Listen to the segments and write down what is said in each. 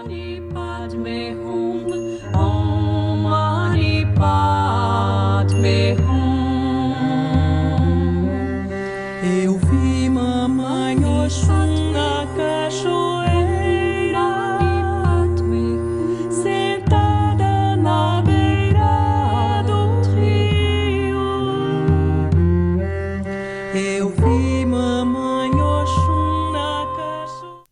Mani Padme Hum, Om Mani Padme Hum. Eu vi mamãe Oxum na cachoeira, sentada na beira do rio. Eu vi mamãe Oxum na cachoeira.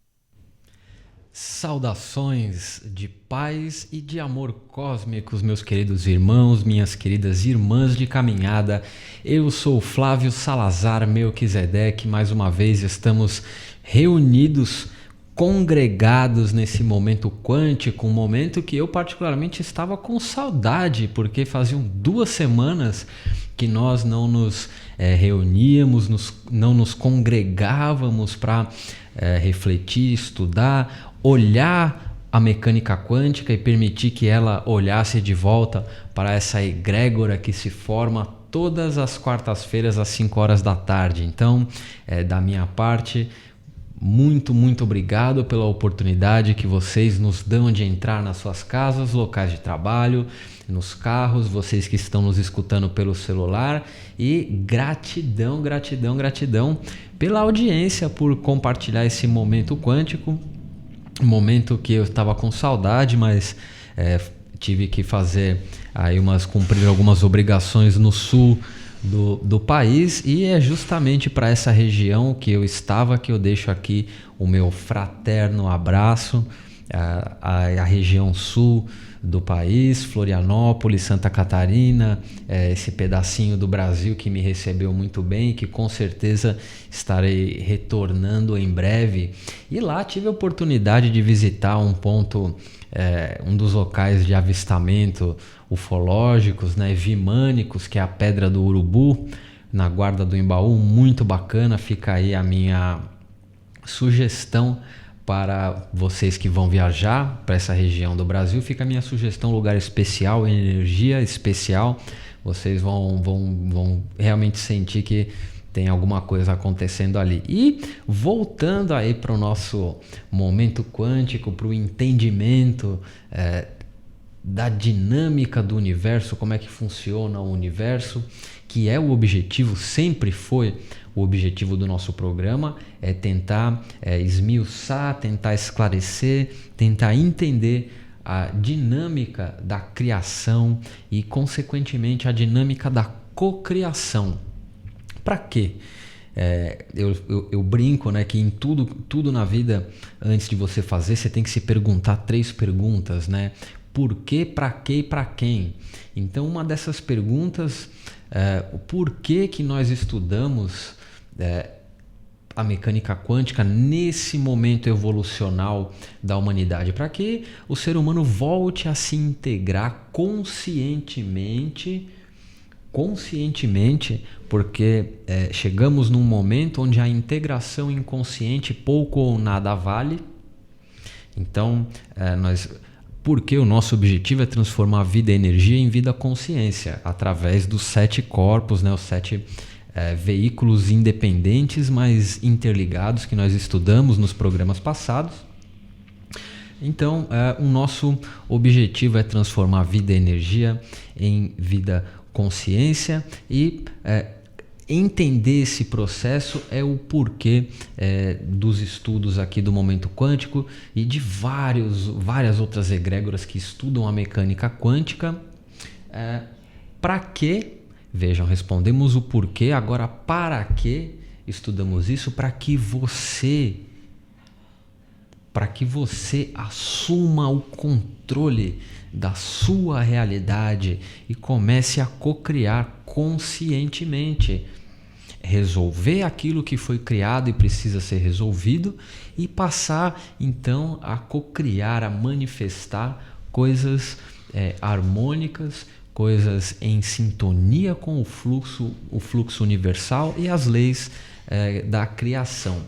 Saudações de paz e de amor cósmicos, meus queridos irmãos, minhas queridas irmãs de caminhada. Eu sou Flávio Salazar Melquisedeque. Mais uma vez estamos reunidos, congregados nesse momento quântico, um momento que eu particularmente estava com saudade, porque faziam 2 semanas que nós não nos reuníamos, não nos congregávamos para refletir, estudar, olhar a mecânica quântica e permitir que ela olhasse de volta para essa egrégora que se forma todas as quartas-feiras às 5 horas da tarde. Então, da minha parte, muito obrigado pela oportunidade que vocês nos dão de entrar nas suas casas, locais de trabalho, nos carros, vocês que estão nos escutando pelo celular, e gratidão pela audiência, por compartilhar esse momento quântico, um momento que eu estava com saudade, mas tive que fazer aí cumprir algumas obrigações no sul do país, e é justamente para essa região que eu estava que eu deixo aqui o meu fraterno abraço, a região sul do país, Florianópolis, Santa Catarina, esse pedacinho do Brasil que me recebeu muito bem, que com certeza estarei retornando em breve. E lá tive a oportunidade de visitar um ponto, um dos locais de avistamento ufológicos, vimânicos, que é a Pedra do Urubu, na Guarda do Embaú. Muito bacana. Fica aí a minha sugestão para vocês que vão viajar para essa região do Brasil. Fica a minha sugestão: lugar especial, energia especial. Vocês vão realmente sentir que tem alguma coisa acontecendo ali. E voltando aí para o nosso momento quântico, para o entendimento da dinâmica do universo, como é que funciona o universo, que é o objetivo, sempre foi o objetivo do nosso programa, é tentar esmiuçar, tentar esclarecer, tentar entender a dinâmica da criação e, consequentemente, a dinâmica da cocriação. Para quê? Eu brinco, que em tudo na vida, antes de você fazer, você tem que se perguntar 3 perguntas, Por quê, para quê e para quem? Então, uma dessas perguntas, o porquê que nós estudamos a mecânica quântica nesse momento evolucional da humanidade, para que o ser humano volte a se integrar conscientemente, porque chegamos num momento onde a integração inconsciente pouco ou nada vale. Então, porque o nosso objetivo é transformar a vida e energia em vida consciência, através dos 7 corpos, os 7 veículos independentes, mas interligados, que nós estudamos nos programas passados. Então, o nosso objetivo é transformar a vida e energia em vida consciência, e entender esse processo é o porquê dos estudos aqui do momento quântico e de várias outras egrégoras que estudam a mecânica quântica. Para quê? Vejam, respondemos o porquê, agora para que estudamos isso? Para que você assuma o controle da sua realidade e comece a cocriar conscientemente. Resolver aquilo que foi criado e precisa ser resolvido, e passar então a cocriar, a manifestar coisas harmônicas, coisas em sintonia com o fluxo universal e as leis da criação.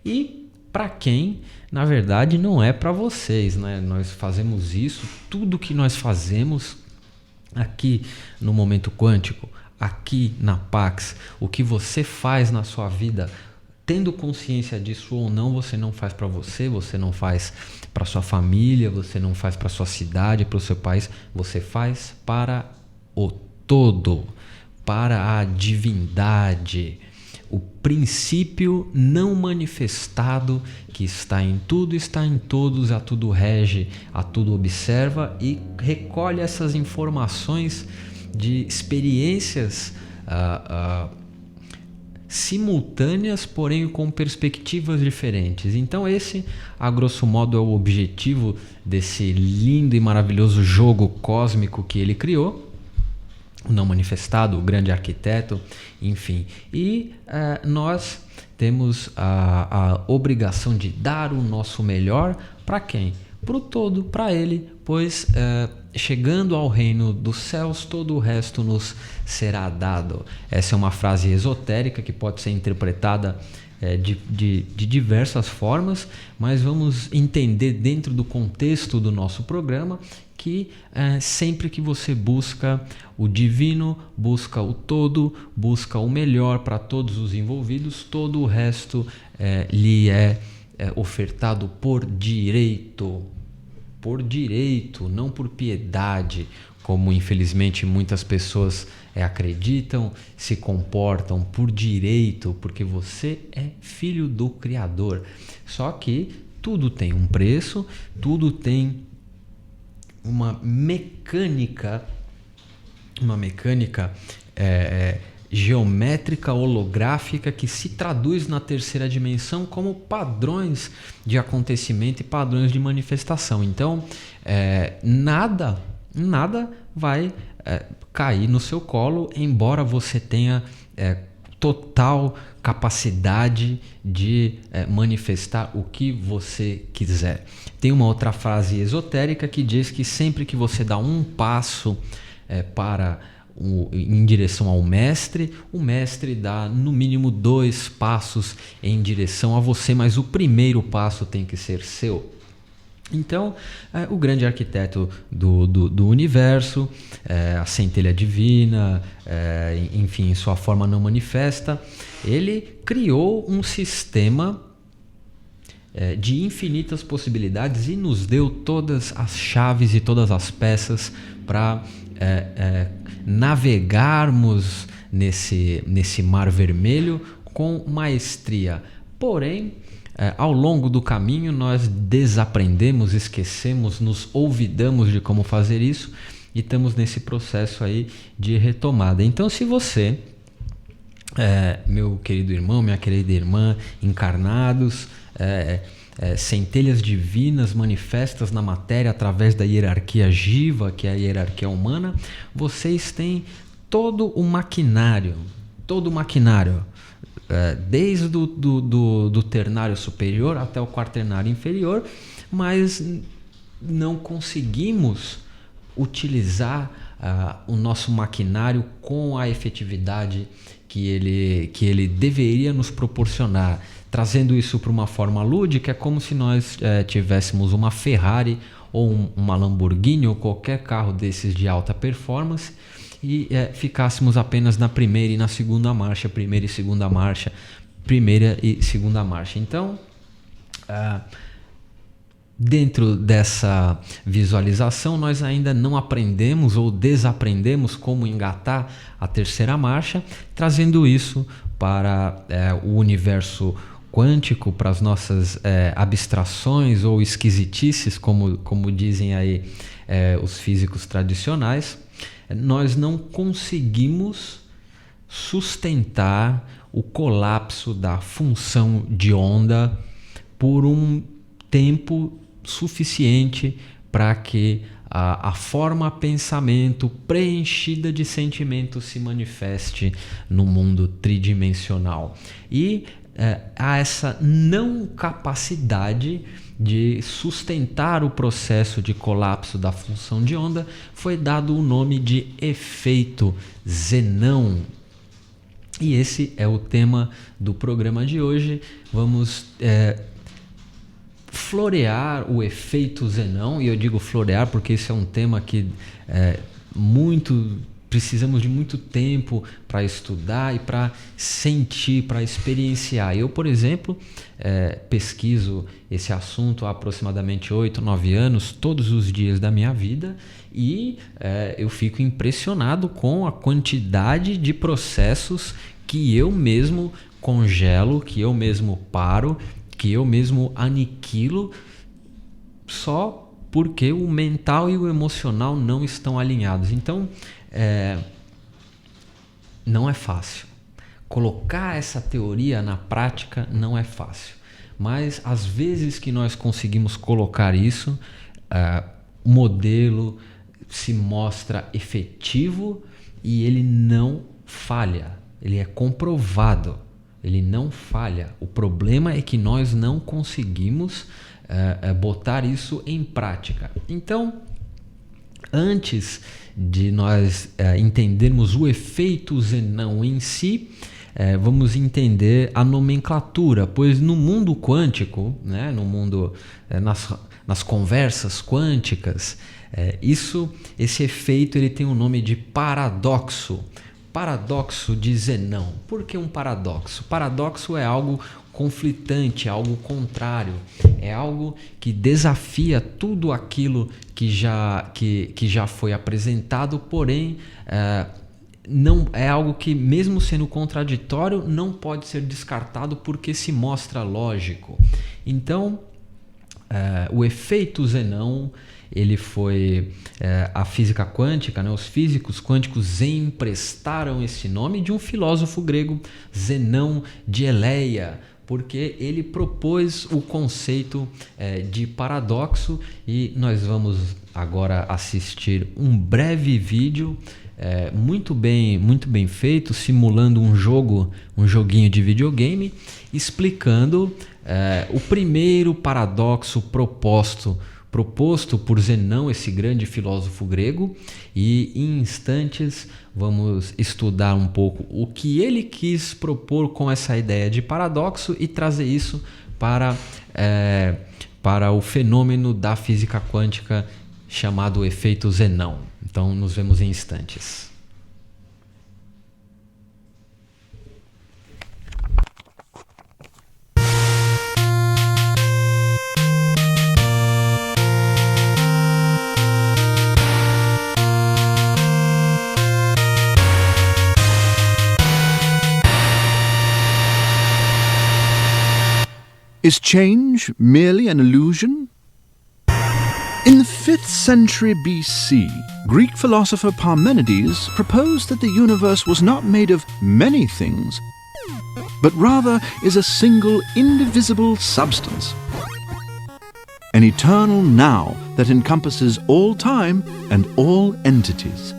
E para quem? Na verdade, não é para vocês, Nós fazemos isso, tudo que nós fazemos aqui no Momento Quântico, aqui na Pax, o que você faz na sua vida tendo consciência disso ou não, você não faz para você, você não faz para sua família, você não faz para sua cidade, para o seu país, você faz para o todo, para a divindade, o princípio não manifestado que está em tudo, está em todos, a tudo rege, a tudo observa e recolhe essas informações de experiências simultâneas, porém com perspectivas diferentes. Então esse, a grosso modo, é o objetivo desse lindo e maravilhoso jogo cósmico que ele criou, o não manifestado, o grande arquiteto, enfim. E nós temos a obrigação de dar o nosso melhor para quem? Para o todo, para ele, pois chegando ao reino dos céus, todo o resto nos será dado. Essa é uma frase esotérica que pode ser interpretada de diversas formas, mas vamos entender dentro do contexto do nosso programa que sempre que você busca o divino, busca o todo, busca o melhor para todos os envolvidos, todo o resto lhe é ofertado por direito, não por piedade, como infelizmente muitas pessoas acreditam, se comportam por direito, porque você é filho do Criador. Só que tudo tem um preço, tudo tem uma mecânica geométrica, holográfica, que se traduz na terceira dimensão como padrões de acontecimento e padrões de manifestação. Então, nada vai cair no seu colo, embora você tenha total capacidade de manifestar o que você quiser. Tem uma outra frase esotérica que diz que sempre que você dá um passo em direção ao mestre, o mestre dá no mínimo 2 passos em direção a você, mas o primeiro passo tem que ser seu. Então, o grande arquiteto do universo, a centelha divina, enfim, em sua forma não manifesta, ele criou um sistema de infinitas possibilidades e nos deu todas as chaves e todas as peças para navegarmos nesse mar vermelho com maestria. Porém, ao longo do caminho nós desaprendemos, esquecemos, nos olvidamos de como fazer isso e estamos nesse processo aí de retomada. Então, se você, meu querido irmão, minha querida irmã, encarnados, centelhas divinas manifestas na matéria através da hierarquia Jiva, que é a hierarquia humana, vocês têm todo o maquinário, desde do ternário superior até o quaternário inferior, mas não conseguimos utilizar o nosso maquinário com a efetividade que ele deveria nos proporcionar. Trazendo isso para uma forma lúdica, é como se nós tivéssemos uma Ferrari ou uma Lamborghini ou qualquer carro desses de alta performance e ficássemos apenas na primeira e na segunda marcha, primeira e segunda marcha. Então, dentro dessa visualização, nós ainda não aprendemos ou desaprendemos como engatar a terceira marcha, trazendo isso para o universo quântico, para as nossas abstrações ou esquisitices, como dizem aí os físicos tradicionais. Nós não conseguimos sustentar o colapso da função de onda por um tempo suficiente para que a forma pensamento preenchida de sentimento se manifeste no mundo tridimensional. E há essa não capacidade de sustentar o processo de colapso da função de onda, foi dado o nome de efeito Zenão. E esse é o tema do programa de hoje. Vamos florear o efeito Zenão, e eu digo florear porque esse é um tema que muito precisamos de muito tempo para estudar e para sentir, para experienciar. Eu, por exemplo, pesquiso esse assunto há aproximadamente 8, 9 anos, todos os dias da minha vida, e eu fico impressionado com a quantidade de processos que eu mesmo congelo, que eu mesmo paro, que eu mesmo aniquilo, só porque o mental e o emocional não estão alinhados. Então, não é fácil. Colocar essa teoria na prática não é fácil. Mas, às vezes que nós conseguimos colocar isso, o modelo se mostra efetivo e ele não falha. Ele é comprovado. Ele não falha. O problema é que nós não conseguimos botar isso em prática. Então, antes de nós entendermos o efeito Zenão em si, vamos entender a nomenclatura, pois no mundo quântico, né, no mundo, nas conversas quânticas, esse efeito ele tem o nome de paradoxo. Paradoxo de Zenão. Por que um paradoxo? Paradoxo é algo conflitante, algo contrário, é algo que desafia tudo aquilo que já foi apresentado, porém não é algo que, mesmo sendo contraditório, não pode ser descartado porque se mostra lógico. Então, o efeito Zenão, ele foi a física quântica, né? Os físicos quânticos emprestaram esse nome de um filósofo grego, Zenão de Eleia, porque ele propôs o conceito de paradoxo, e nós vamos agora assistir um breve vídeo muito bem feito, simulando um joguinho de videogame, explicando o primeiro paradoxo proposto por Zenão, esse grande filósofo grego, e em instantes vamos estudar um pouco o que ele quis propor com essa ideia de paradoxo e trazer isso para o fenômeno da física quântica chamado efeito Zenão. Então, nos vemos em instantes. Is change merely an illusion? In the 5th century BC, Greek philosopher Parmenides proposed that the universe was not made of many things, but rather is a single indivisible substance, an eternal now that encompasses all time and all entities.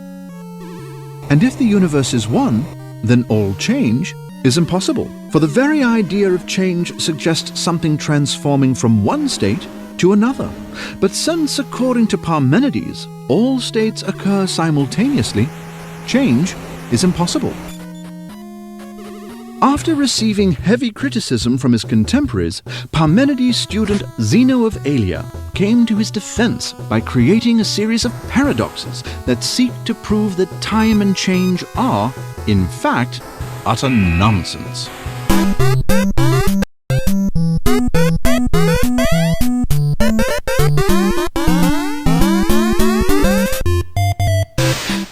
And if the universe is one, then all change is impossible, for the very idea of change suggests something transforming from one state to another. But since, according to Parmenides, all states occur simultaneously, change is impossible. After receiving heavy criticism from his contemporaries, Parmenides' student Zeno of Elea came to his defense by creating a series of paradoxes that seek to prove that time and change are, in fact, utter nonsense.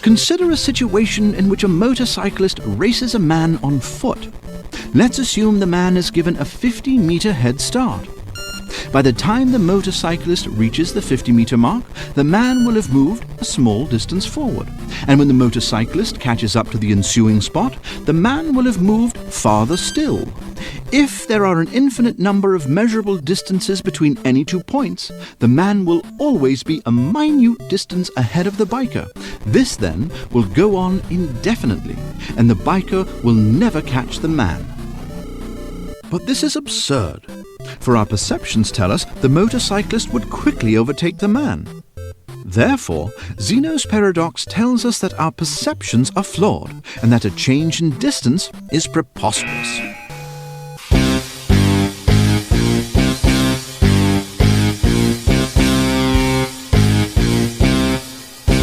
Consider a situation in which a motorcyclist races a man on foot. Let's assume the man is given a 50-meter head start. By the time the motorcyclist reaches the 50-meter mark, the man will have moved a small distance forward. And when the motorcyclist catches up to the ensuing spot, the man will have moved farther still. If there are an infinite number of measurable distances between any 2 points, the man will always be a minute distance ahead of the biker. This then will go on indefinitely, and the biker will never catch the man. But this is absurd, for our perceptions tell us the motorcyclist would quickly overtake the man. Therefore, Zeno's paradox tells us that our perceptions are flawed, and that a change in distance is preposterous.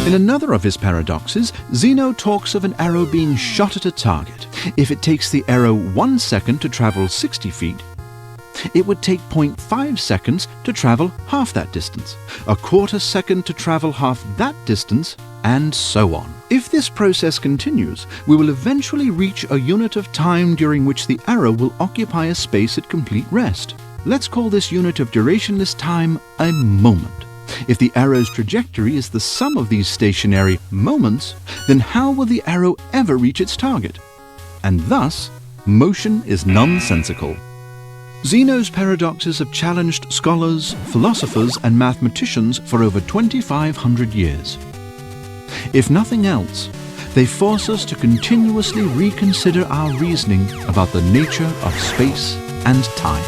In In another of his paradoxes, Zeno talks of an arrow being shot at a target. If it takes the arrow 1 second to travel 60 feet, it would take 0.5 seconds to travel half that distance, a quarter second to travel half that distance, and so on. If this process continues, we will eventually reach a unit of time during which the arrow will occupy a space at complete rest. Let's call this unit of durationless time a moment. If the arrow's trajectory is the sum of these stationary moments, then how will the arrow ever reach its target? And thus, motion is nonsensical. Zeno's paradoxes have challenged scholars, philosophers, and mathematicians for over 2,500 years. If nothing else, they force us to continuously reconsider our reasoning about the nature of space and time.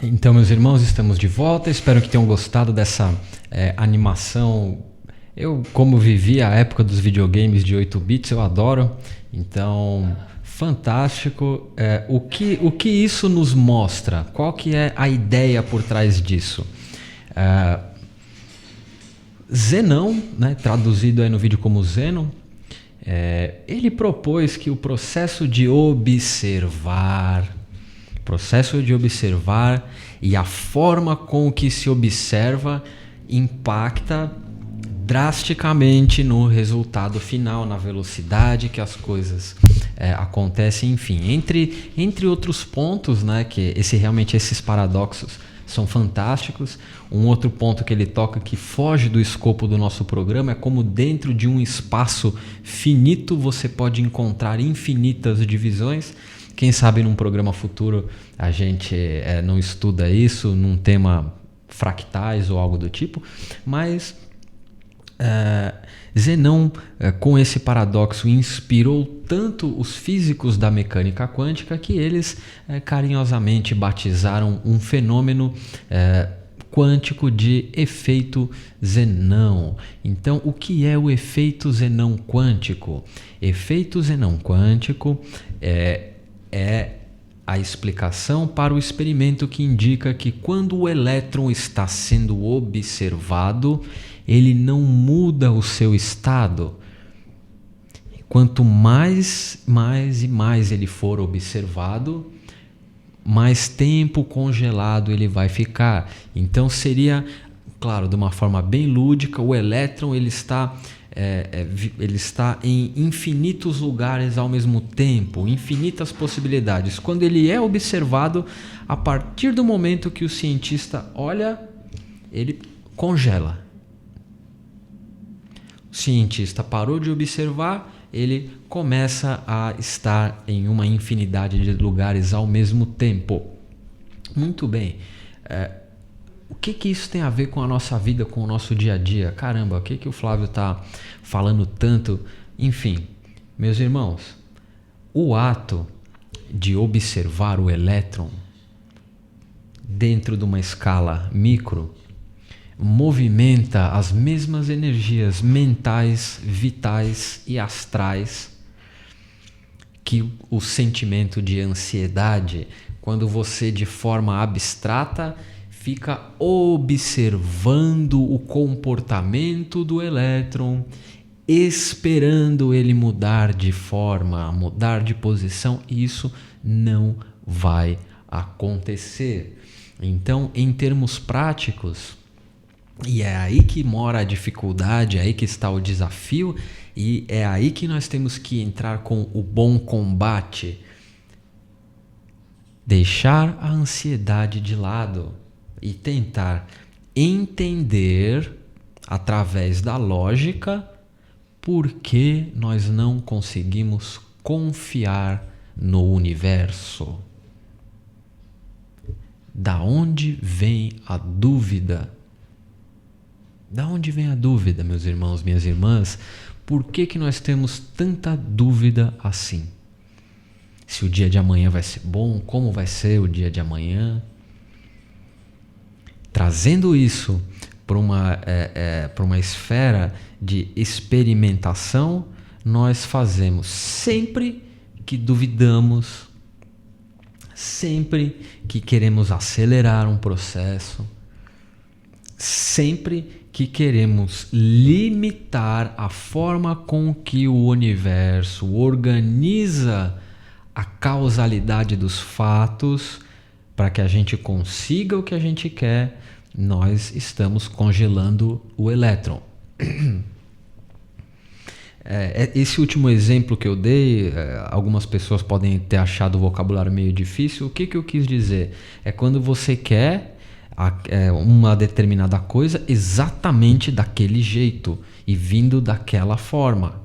Então, meus irmãos, estamos de volta. Espero que tenham gostado dessa animação. Eu, como vivi a época dos videogames de 8 bits, eu adoro. Então, fantástico. O que isso nos mostra? Qual que é a ideia por trás disso? Zenão, né, traduzido aí no vídeo como Zeno, ele propôs que o processo de observar e a forma com que se observa impacta drasticamente no resultado final, na velocidade que as coisas acontecem, enfim, entre outros pontos, né, que esses paradoxos são fantásticos. Um outro ponto que ele toca que foge do escopo do nosso programa é como dentro de um espaço finito você pode encontrar infinitas divisões. Quem sabe num programa futuro a gente não estuda isso num tema fractais ou algo do tipo, mas Zenão, com esse paradoxo, inspirou tanto os físicos da mecânica quântica que eles carinhosamente batizaram um fenômeno quântico de efeito Zenão. Então, o que é o efeito Zenão quântico? Efeito Zenão quântico é a explicação para o experimento que indica que quando o elétron está sendo observado, ele não muda o seu estado. Quanto mais e mais ele for observado, mais tempo congelado ele vai ficar. Então seria, claro, de uma forma bem lúdica, o elétron ele está em infinitos lugares ao mesmo tempo, infinitas possibilidades. Quando ele é observado, a partir do momento que o cientista olha, ele congela. O cientista parou de observar, ele começa a estar em uma infinidade de lugares ao mesmo tempo. Muito bem. O que isso tem a ver com a nossa vida, com o nosso dia a dia? Caramba, o que o Flávio está falando tanto? Enfim, meus irmãos, o ato de observar o elétron dentro de uma escala micro movimenta as mesmas energias mentais, vitais e astrais que o sentimento de ansiedade, quando você, de forma abstrata, fica observando o comportamento do elétron, esperando ele mudar de forma, mudar de posição, e isso não vai acontecer. Então, em termos práticos, e é aí que mora a dificuldade, é aí que está o desafio, e é aí que nós temos que entrar com o bom combate. Deixar a ansiedade de lado e tentar entender, através da lógica, por que nós não conseguimos confiar no universo. Da onde vem a dúvida? Da onde vem a dúvida, meus irmãos, minhas irmãs? Por que nós temos tanta dúvida assim? Se o dia de amanhã vai ser bom, como vai ser o dia de amanhã? Trazendo isso para uma esfera de experimentação, nós fazemos sempre que duvidamos, Sempre que queremos acelerar um processo, sempre que queremos limitar a forma com que o universo organiza a causalidade dos fatos para que a gente consiga o que a gente quer, nós estamos congelando o elétron. Esse último exemplo que eu dei, algumas pessoas podem ter achado o vocabulário meio difícil. O que eu quis dizer? É quando você quer uma determinada coisa exatamente daquele jeito e vindo daquela forma.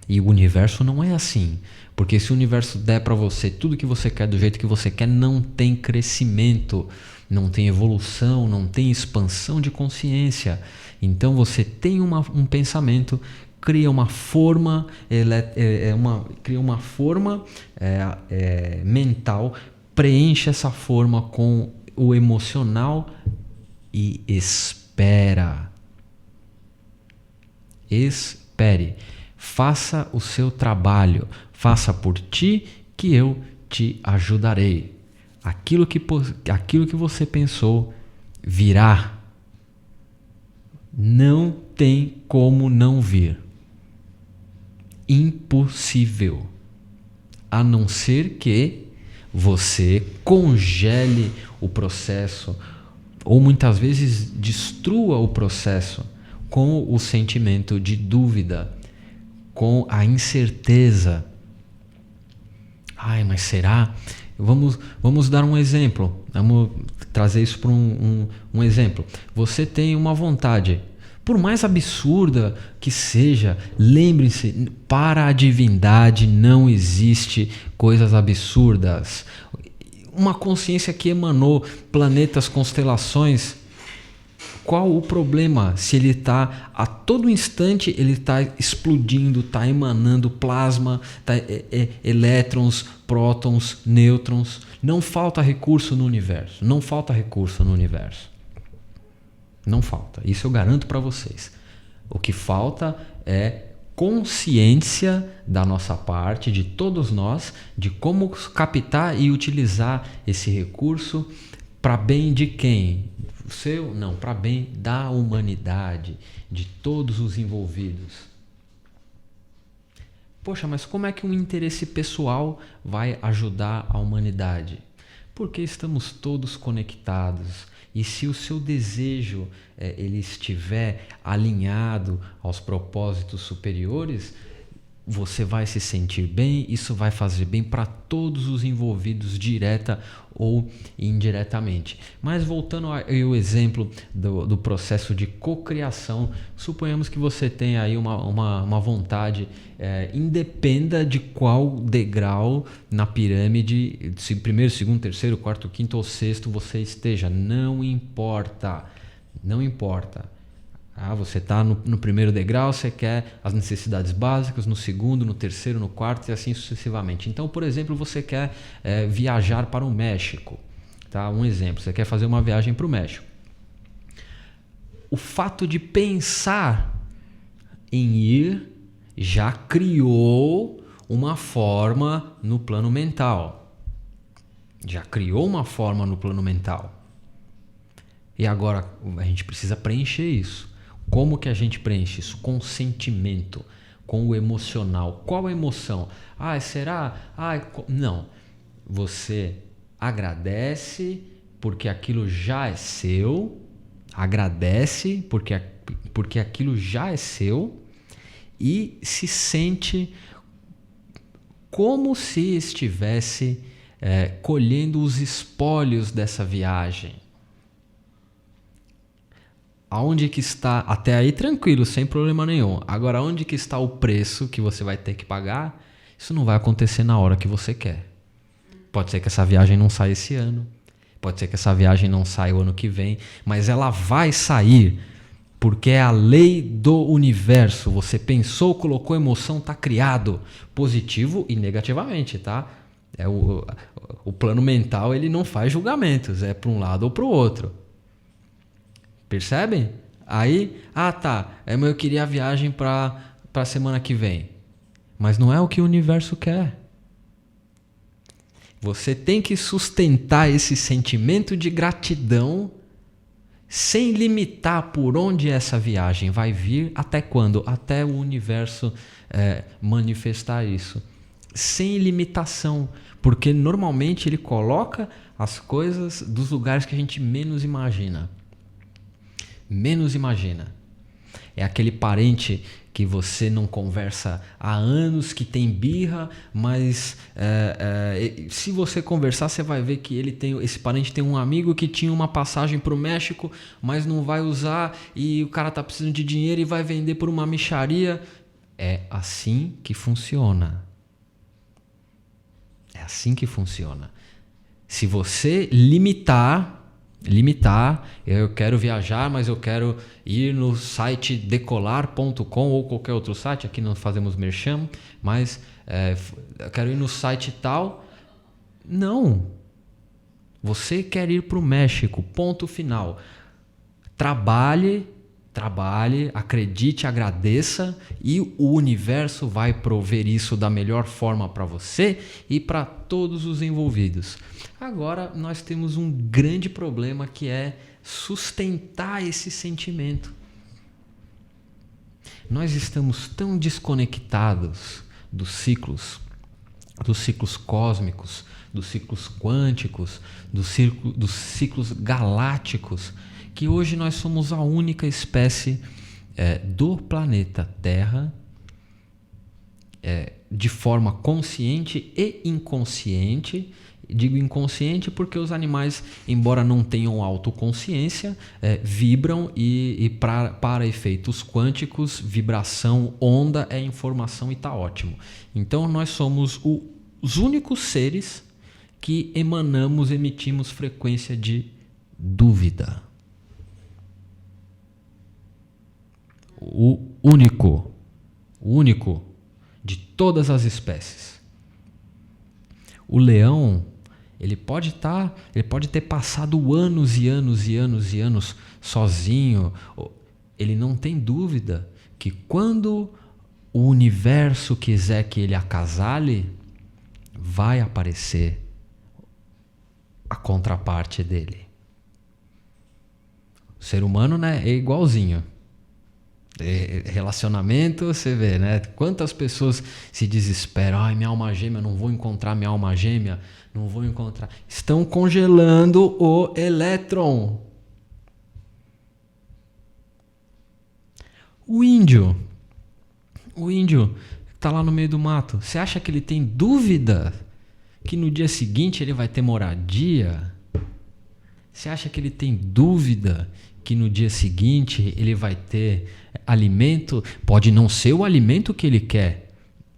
E o universo não é assim. Porque se o universo der para você tudo que você quer do jeito que você quer, não tem crescimento, não tem evolução, não tem expansão de consciência. Então você tem um pensamento, cria uma forma, mental, preenche essa forma com o emocional e espera. Espere. Faça o seu trabalho. Faça por ti que eu te ajudarei. Aquilo que você pensou virá. Não tem como não vir. Impossível. A não ser que você congele o processo ou muitas vezes destrua o processo com o sentimento de dúvida, com a incerteza. Mas será? Vamos dar um exemplo. Vamos trazer isso para um exemplo. Você tem uma vontade. Por mais absurda que seja, lembre-se, para a divindade não existe coisas absurdas. Uma consciência que emanou planetas, constelações, qual o problema se ele está a todo instante, ele está explodindo, está emanando plasma, elétrons, prótons, nêutrons. Não falta recurso no universo, não falta recurso no universo. Não falta, isso eu garanto para vocês. O que falta é consciência da nossa parte, de todos nós, de como captar e utilizar esse recurso para bem de quem? O seu? Não, para bem da humanidade, de todos os envolvidos. Poxa, mas como é que um interesse pessoal vai ajudar a humanidade? Porque estamos todos conectados. E se o seu desejo ele estiver alinhado aos propósitos superiores, você vai se sentir bem, isso vai fazer bem para todos os envolvidos, direta ou indiretamente. Mas voltando ao exemplo do processo de cocriação, suponhamos que você tenha aí uma vontade, independa de qual degrau na pirâmide, se primeiro, segundo, terceiro, quarto, quinto ou sexto você esteja, não importa, não importa. Você está no primeiro degrau, você quer as necessidades básicas, no segundo, no terceiro, no quarto e assim sucessivamente. Então, por exemplo, você quer viajar para o México. Tá? Um exemplo, você quer fazer uma viagem para o México. O fato de pensar em ir já criou uma forma no plano mental. Já criou uma forma no plano mental. E agora a gente precisa preencher isso. Como que a gente preenche isso? Com sentimento, com o emocional. Qual a emoção? Será? Não. Você agradece porque aquilo já é seu. Agradece porque aquilo já é seu. E se sente como se estivesse colhendo os espólios dessa viagem. Aonde que está? Até aí tranquilo, sem problema nenhum. Agora, onde que está o preço que você vai ter que pagar? Isso não vai acontecer na hora que você quer. Pode ser que essa viagem não saia esse ano. Pode ser que essa viagem não saia o ano que vem. Mas ela vai sair. Porque é a lei do universo. Você pensou, colocou emoção, está criado. Positivo e negativamente, tá? O plano mental ele não faz julgamentos. É para um lado ou para o outro. Percebem? Aí, mas eu queria a viagem para a semana que vem. Mas não é o que o universo quer. Você tem que sustentar esse sentimento de gratidão sem limitar por onde essa viagem vai vir, até quando? Até o universo manifestar isso. Sem limitação, porque normalmente ele coloca as coisas dos lugares que a gente menos imagina. Menos imagina. É aquele parente que você não conversa há anos, que tem birra, mas se você conversar, você vai ver que esse parente tem um amigo que tinha uma passagem para o México, mas não vai usar, e o cara está precisando de dinheiro e vai vender por uma mixaria. É assim que funciona. É assim que funciona. Se você limitar, eu quero viajar, mas eu quero ir no site decolar.com ou qualquer outro site, aqui não fazemos merchan, mas eu quero ir no site tal. Não. Você quer ir para o México, ponto final. Trabalhe, acredite, agradeça, e o universo vai prover isso da melhor forma para você e para todos os envolvidos. Agora nós temos um grande problema, que é sustentar esse sentimento. Nós estamos tão desconectados dos ciclos cósmicos, dos ciclos quânticos, dos ciclos galácticos, que hoje nós somos a única espécie do planeta Terra, de forma consciente e inconsciente. Digo inconsciente porque os animais, embora não tenham autoconsciência, vibram e para efeitos quânticos, vibração, onda é informação e está ótimo. Então nós somos os únicos seres que emitimos frequência de dúvida. O único de todas as espécies. O leão, ele pode ter passado anos e anos e anos e anos sozinho. Ele não tem dúvida que quando o universo quiser que ele acasale, vai aparecer a contraparte dele. O ser humano, né, é igualzinho. Relacionamento, você vê, né? Quantas pessoas se desesperam. Ai, minha alma gêmea, não vou encontrar minha alma gêmea, não vou encontrar. Estão congelando o elétron. O índio está lá no meio do mato. Você acha que ele tem dúvida que no dia seguinte ele vai ter moradia? Você acha que ele tem dúvida que no dia seguinte ele vai ter alimento? Pode não ser o alimento que ele quer.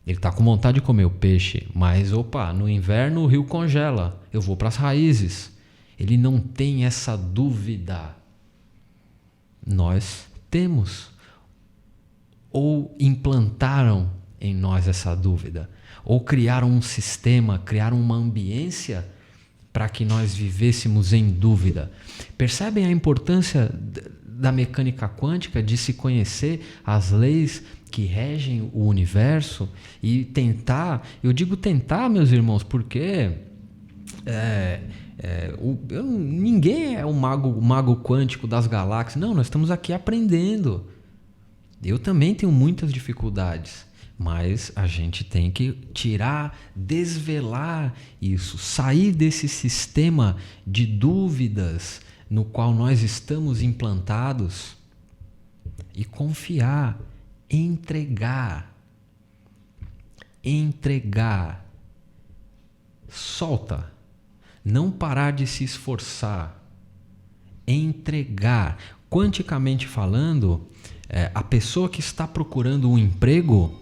Ele está com vontade de comer o peixe, mas no inverno o rio congela, eu vou para as raízes. Ele não tem essa dúvida. Nós temos. Ou implantaram em nós essa dúvida, ou criaram um sistema, criaram uma ambiência para que nós vivêssemos em dúvida. Percebem a importância da mecânica quântica, de se conhecer as leis que regem o universo e tentar, eu digo tentar, meus irmãos, porque ninguém é o mago quântico das galáxias. Não, nós estamos aqui aprendendo. Eu também tenho muitas dificuldades, mas a gente tem que desvelar isso, sair desse sistema de dúvidas no qual nós estamos implantados e confiar, entregar, solta, não parar de se esforçar, entregar. Quanticamente falando, a pessoa que está procurando um emprego,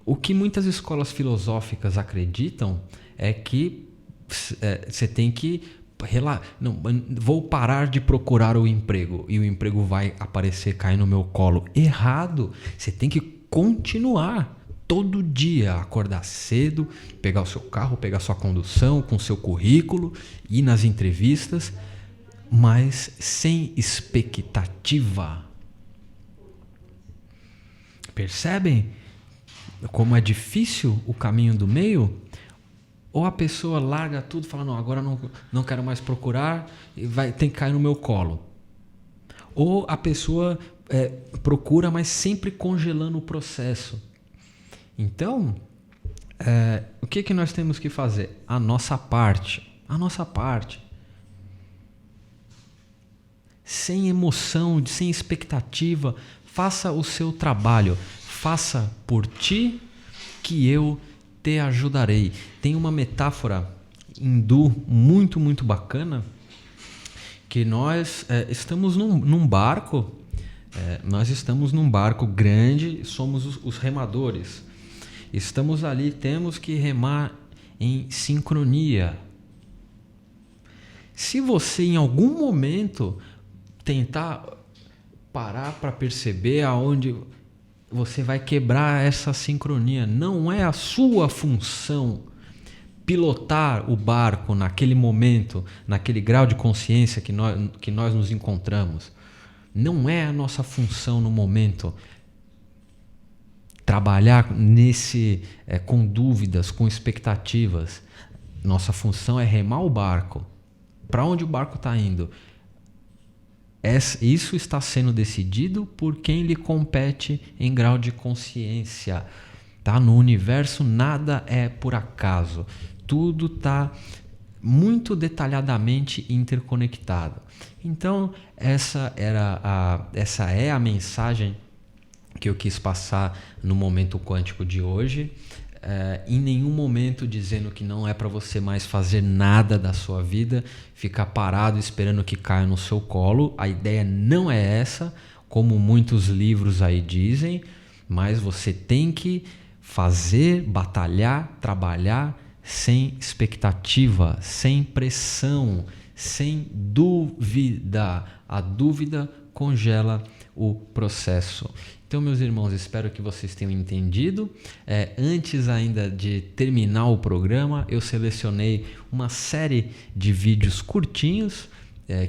o que muitas escolas filosóficas acreditam é que você tem que vou parar de procurar o emprego e o emprego vai aparecer, cair no meu colo. Errado. Você tem que continuar todo dia, acordar cedo, pegar o seu carro, pegar sua condução com seu currículo, ir nas entrevistas, mas sem expectativa. Percebem como é difícil o caminho do meio, ou a pessoa larga tudo e fala, não, agora não quero mais procurar e tem que cair no meu colo. Ou a pessoa procura, mas sempre congelando o processo. Então, o que nós temos que fazer? A nossa parte. Sem emoção, sem expectativa, faça o seu trabalho. Faça por ti que eu te ajudarei. Tem uma metáfora hindu muito, muito bacana, que nós estamos num barco, nós estamos num barco grande, somos os remadores. Estamos ali, temos que remar em sincronia. Se você em algum momento tentar parar para perceber aonde você vai quebrar essa sincronia, não é a sua função pilotar o barco naquele momento, naquele grau de consciência que nós nos encontramos. Não é a nossa função no momento trabalhar com dúvidas, com expectativas. Nossa função é remar o barco. Para onde o barco está indo? Isso está sendo decidido por quem lhe compete em grau de consciência. Tá? No universo nada é por acaso. Tudo está muito detalhadamente interconectado. Então, essa é a mensagem que eu quis passar no momento quântico de hoje. Em nenhum momento dizendo que não é para você mais fazer nada da sua vida, ficar parado esperando que caia no seu colo. A ideia não é essa, como muitos livros aí dizem, mas você tem que fazer, batalhar, trabalhar sem expectativa, sem pressão, sem dúvida. A dúvida congela o processo. Então, meus irmãos, espero que vocês tenham entendido. Antes ainda de terminar o programa, eu selecionei uma série de vídeos curtinhos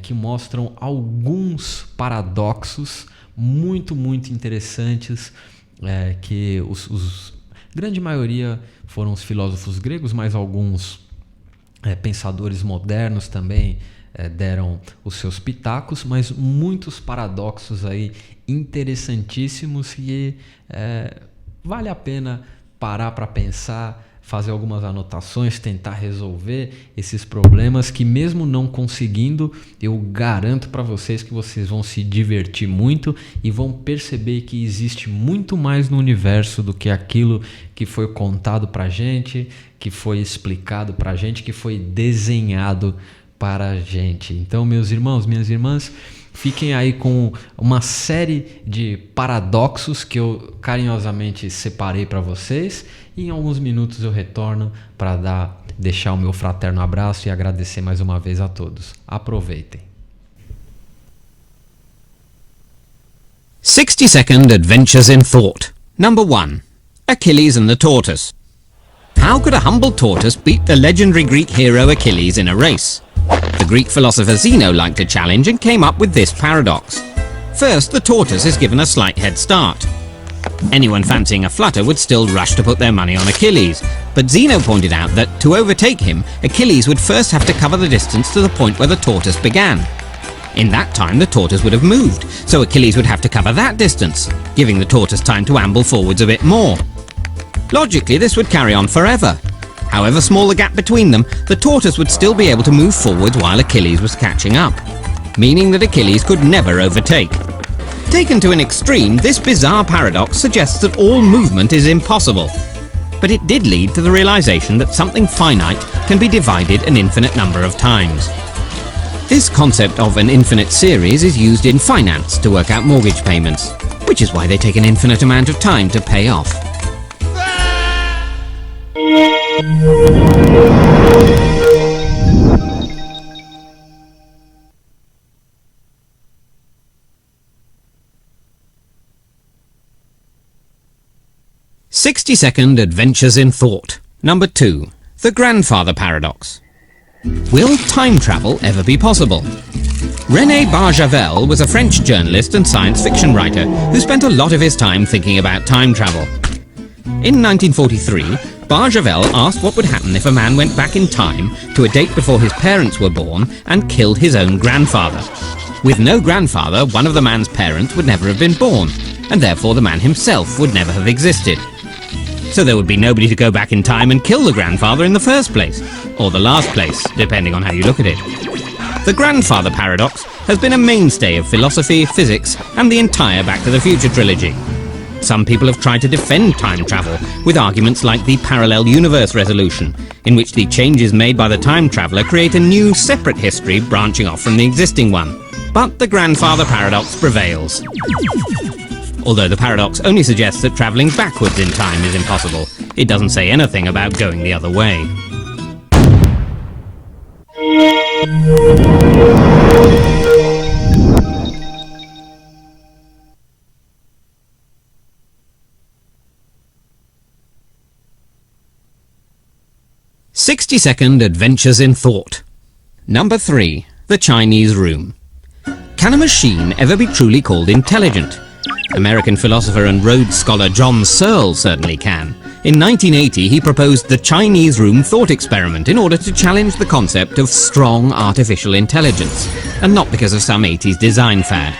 que mostram alguns paradoxos muito, muito interessantes, que grande maioria foram os filósofos gregos, mas alguns pensadores modernos também deram os seus pitacos, mas muitos paradoxos aí interessantíssimos que vale a pena parar para pensar, fazer algumas anotações, tentar resolver esses problemas que, mesmo não conseguindo, eu garanto para vocês que vocês vão se divertir muito e vão perceber que existe muito mais no universo do que aquilo que foi contado para a gente, que foi explicado para a gente, que foi desenhado para a gente. Então, meus irmãos, minhas irmãs, fiquem aí com uma série de paradoxos que eu carinhosamente separei para vocês, e em alguns minutos eu retorno para deixar o meu fraterno abraço e agradecer mais uma vez a todos. Aproveitem. 60-second adventures in thought. Number 1. Achilles and the tortoise. How could a humble tortoise beat the legendary Greek hero Achilles in a race? The Greek philosopher Zeno liked a challenge and came up with this paradox. First, the tortoise is given a slight head start. Anyone fancying a flutter would still rush to put their money on Achilles, but Zeno pointed out that to overtake him, Achilles would first have to cover the distance to the point where the tortoise began. In that time, the tortoise would have moved, so Achilles would have to cover that distance, giving the tortoise time to amble forwards a bit more. Logically, this would carry on forever. However small the gap between them, the tortoise would still be able to move forwards while Achilles was catching up, meaning that Achilles could never overtake. Taken to an extreme, this bizarre paradox suggests that all movement is impossible. But it did lead to the realization that something finite can be divided an infinite number of times. This concept of an infinite series is used in finance to work out mortgage payments, which is why they take an infinite amount of time to pay off. 60-second adventures in thought. Number 2. The grandfather paradox. Will time travel ever be possible? René Barjavel was a French journalist and science fiction writer who spent a lot of his time thinking about time travel. In 1943, Barjavel asked what would happen if a man went back in time to a date before his parents were born and killed his own grandfather. With no grandfather, one of the man's parents would never have been born, and therefore the man himself would never have existed. So there would be nobody to go back in time and kill the grandfather in the first place, or the last place, depending on how you look at it. The grandfather paradox has been a mainstay of philosophy, physics, and the entire Back to the Future trilogy. Some people have tried to defend time travel with arguments like the parallel universe resolution, in which the changes made by the time traveller create a new, separate history branching off from the existing one. But the grandfather paradox prevails. Although the paradox only suggests that travelling backwards in time is impossible, it doesn't say anything about going the other way. "60-second adventures in thought." Number 3. The Chinese Room. Can a machine ever be truly called intelligent? American philosopher and Rhodes scholar John Searle certainly can. In 1980, he proposed the Chinese Room thought experiment in order to challenge the concept of strong artificial intelligence, and not because of some 80s design fad.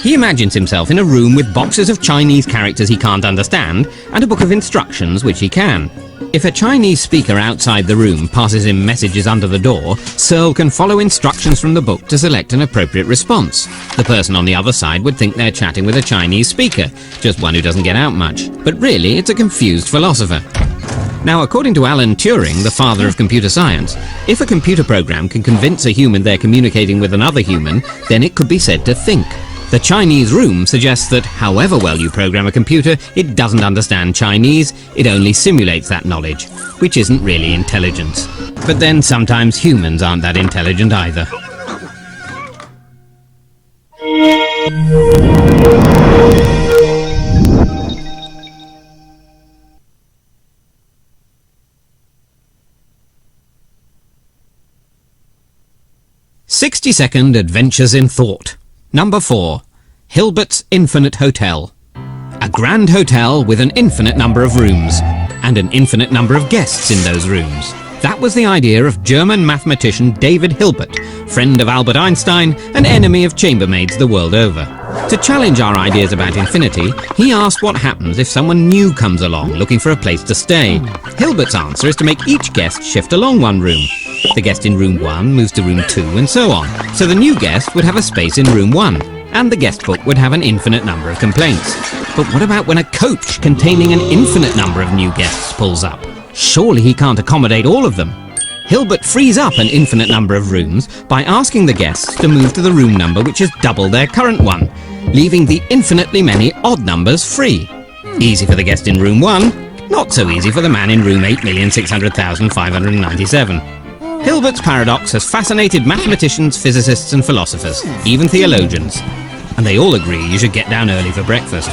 He imagines himself in a room with boxes of Chinese characters he can't understand and a book of instructions which he can. If a Chinese speaker outside the room passes him messages under the door, Searle can follow instructions from the book to select an appropriate response. The person on the other side would think they're chatting with a Chinese speaker, just one who doesn't get out much. But really, it's a confused philosopher. Now, according to Alan Turing, the father of computer science, if a computer program can convince a human they're communicating with another human, then it could be said to think. The Chinese Room suggests that however well you program a computer, it doesn't understand Chinese, it only simulates that knowledge, which isn't really intelligence. But then sometimes humans aren't that intelligent either. "60-second adventures in thought." Number 4. Hilbert's Infinite Hotel. A grand hotel with an infinite number of rooms, and an infinite number of guests in those rooms. That was the idea of German mathematician David Hilbert, friend of Albert Einstein and enemy of chambermaids the world over. To challenge our ideas about infinity, he asked what happens if someone new comes along looking for a place to stay. Hilbert's answer is to make each guest shift along one room. The guest in room 1 moves to room 2 and so on. So the new guest would have a space in room 1, and the guest book would have an infinite number of complaints. But what about when a coach containing an infinite number of new guests pulls up? Surely he can't accommodate all of them. Hilbert frees up an infinite number of rooms by asking the guests to move to the room number which is double their current one, leaving the infinitely many odd numbers free. Easy for the guest in room 1, not so easy for the man in room 8,600,597. Hilbert's paradox has fascinated mathematicians, physicists and philosophers, even theologians. And they all agree you should get down early for breakfast.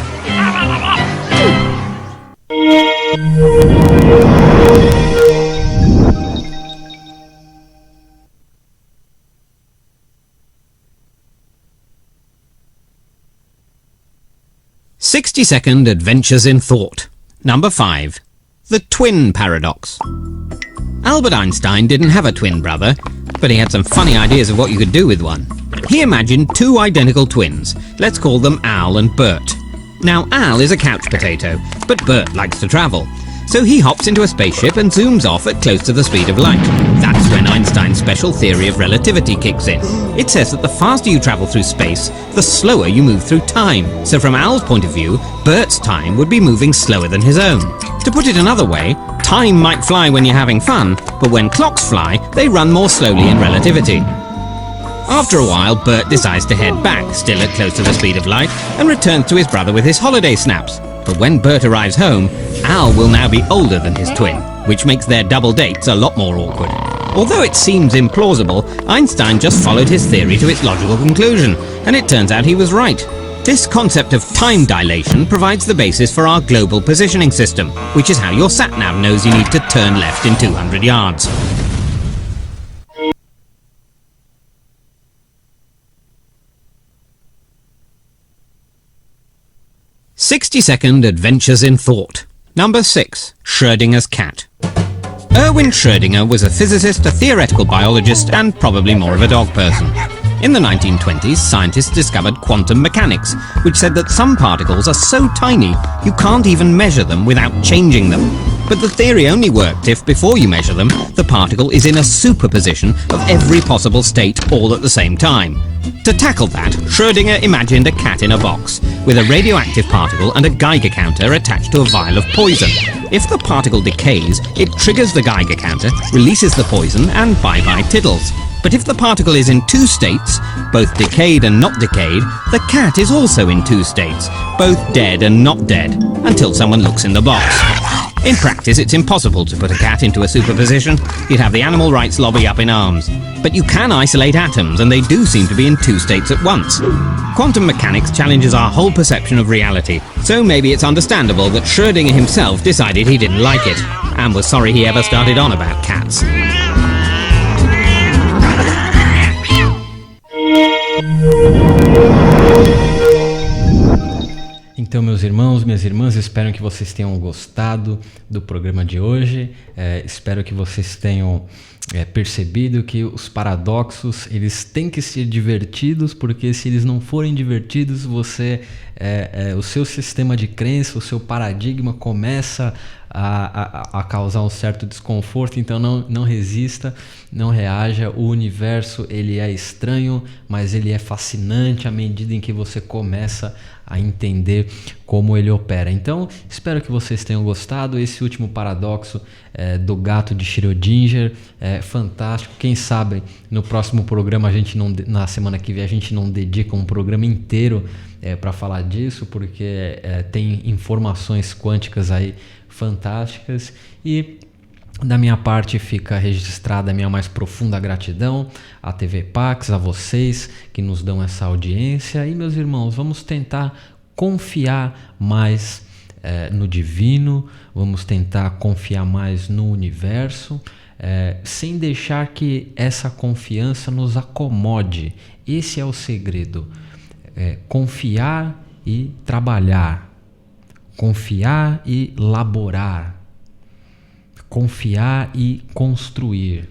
"60-second adventures in thought." Number 5. The twin paradox. Albert Einstein didn't have a twin brother, but he had some funny ideas of what you could do with one. He imagined two identical twins. Let's call them Al and Bert. Now, Al is a couch potato, but Bert likes to travel. So he hops into a spaceship and zooms off at close to the speed of light. That's when Einstein's special theory of relativity kicks in. It says that the faster you travel through space, the slower you move through time. So from Al's point of view, Bert's time would be moving slower than his own. To put it another way, time might fly when you're having fun, but when clocks fly, they run more slowly in relativity. After a while, Bert decides to head back, still at close to the speed of light, and returns to his brother with his holiday snaps. But when Bert arrives home, Al will now be older than his twin, which makes their double dates a lot more awkward. Although it seems implausible, Einstein just followed his theory to its logical conclusion, and it turns out he was right. This concept of time dilation provides the basis for our global positioning system, which is how your sat-nav knows you need to turn left in 200 yards. "60-second adventures in thought." Number 6. Schrödinger's cat. Erwin Schrödinger was a physicist, a theoretical biologist, and probably more of a dog person. In the 1920s, scientists discovered quantum mechanics, which said that some particles are so tiny you can't even measure them without changing them. But the theory only worked if, before you measure them, the particle is in a superposition of every possible state all at the same time. To tackle that, Schrödinger imagined a cat in a box, with a radioactive particle and a Geiger counter attached to a vial of poison. If the particle decays, it triggers the Geiger counter, releases the poison, and bye-bye tiddles. But if the particle is in two states, both decayed and not decayed, the cat is also in two states, both dead and not dead, until someone looks in the box. In practice, it's impossible to put a cat into a superposition. You'd have the animal rights lobby up in arms. But you can isolate atoms, and they do seem to be in two states at once. Quantum mechanics challenges our whole perception of reality, so maybe it's understandable that Schrödinger himself decided he didn't like it, and was sorry he ever started on about cats. Então, meus irmãos, minhas irmãs, espero que vocês tenham gostado do programa de hoje. Espero que vocês tenham percebido que os paradoxos, eles têm que ser divertidos, porque se eles não forem divertidos, o seu sistema de crença, o seu paradigma começa a causar um certo desconforto. Então não resista, não reaja. O universo, ele é estranho, mas ele é fascinante à medida em que você começa a entender como ele opera. Então, espero que vocês tenham gostado. Esse último paradoxo do gato de Schrödinger é fantástico. Quem sabe no próximo programa, na semana que vem, a gente não dedica um programa inteiro para falar disso, porque tem informações quânticas aí fantásticas. E da minha parte fica registrada a minha mais profunda gratidão à TV Pax, a vocês que nos dão essa audiência. E, meus irmãos, vamos tentar confiar mais no divino, vamos tentar confiar mais no universo, sem deixar que essa confiança nos acomode. Esse é o segredo. Confiar e trabalhar, confiar e laborar, confiar e construir.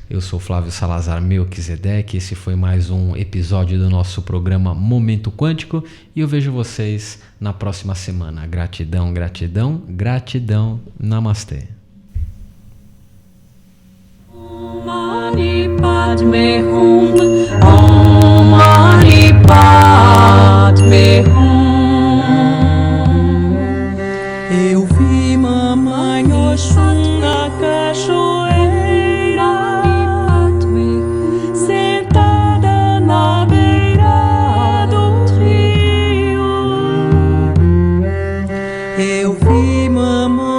Eu sou Flávio Salazar Melquisedeque, esse foi mais um episódio do nosso programa Momento Quântico e eu vejo vocês na próxima semana. Gratidão, gratidão, gratidão. Namastê. Mani Padme Hum, Om Mani Padme Hum. Eu vi mamãe Oxum na cachoeira, sentada na beira do rio. Eu vi mamãe